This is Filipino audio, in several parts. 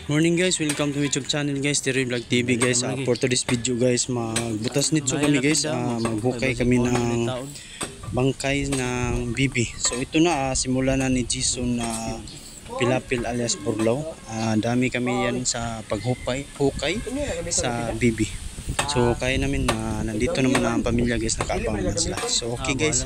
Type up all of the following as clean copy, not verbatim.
Morning guys, welcome to YouTube channel guys, Terry Vlog TV guys. For today's video guys, magbutas nito kami guys, maghukay kami ng bangkay ng bibi. So ito na, simula na ni Jason na Pilapil alias Burlaw. Dami kami yan sa hukay sa bibi. So kaya namin na nandito naman ang pamilya guys, nakaabang naman sila. So okay guys,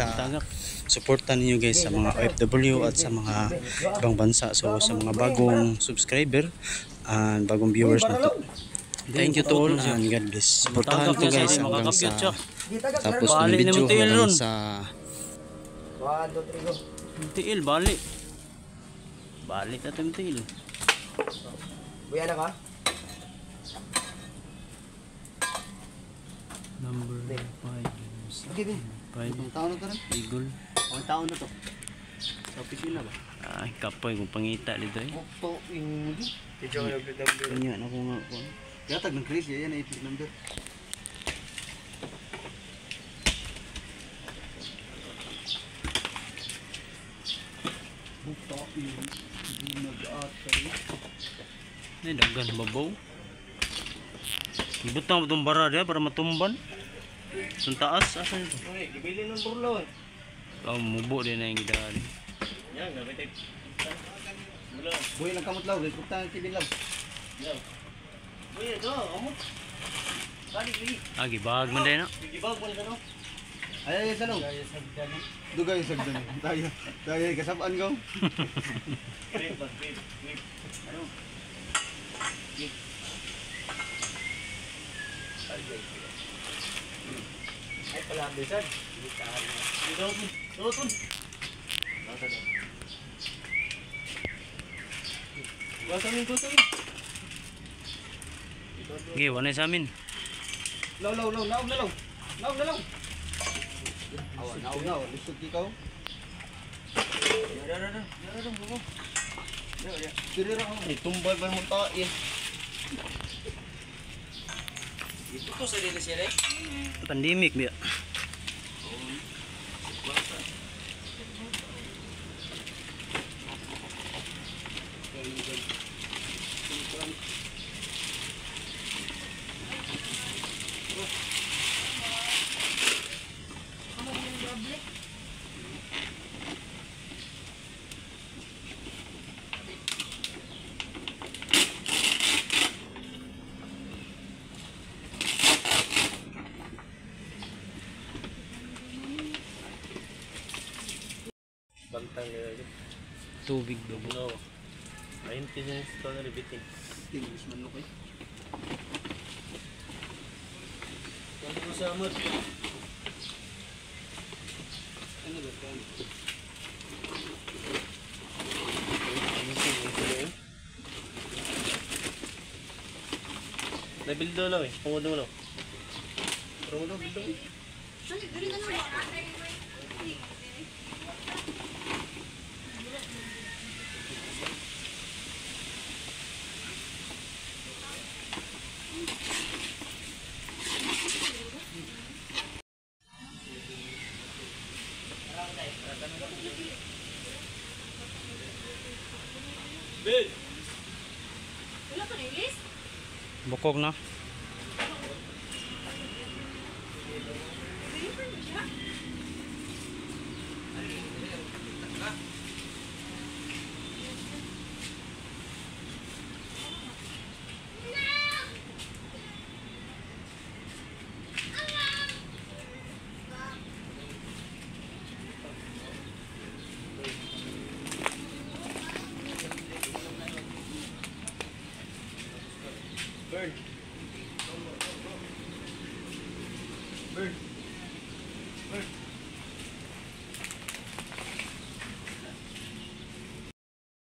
supportan niyo guys sa mga OFW at sa mga ibang bansa. So sa mga bagong subscriber and bagong viewers na to, thank you to all and God bless. Supportahan to guys hanggang sa tapos ng video, hanggang sa tiil balik na itong tiil. Buya na ka? Number 5. Okay, Bin. 5. Taon na to rin? Eagle. Ang taon na to? Sa opisina ba? Ay, kapoy kung pangita dito eh. Okto, yung... Kanya na ko nga po. Kaya ng Chris, yan ay plate number. Okto, yung... Ay, dagan babaw. Ibutang mo itong bara dia para matumban. Sa taas, asan ito? Okay, gibili ng burlaw eh. Mubo din na yung gidaan. Yan, gabitay. Buhay lang kamot law, gagpukta ng tibin law. Buhay, ito, amot. Balik, bili. Gibag man din na. Gibag mo na no? Ay, tanong. Dugay yung sagdan. Tayo, kasabaan ko. Ano? Ay, pala ang bisan. Dito, tutun. Wasamin ko sa'yo. Okay, wanay sa amin. Law. Naw. Lisod ikaw. Yara, buko. Tira ako. Tumbal ba mo tain? Ito to sa dili siya eh. Pandemic biya. Bantang Tubig daw. no. Maintenance to na ribitin. English man okay. Ano ko sa amot? Ano ba kan? Nabildo lang eh. Pumudo lang. Pumudo bildo. Ben. Wala ka na-release? Bukog na. Burn. Burn. Burn.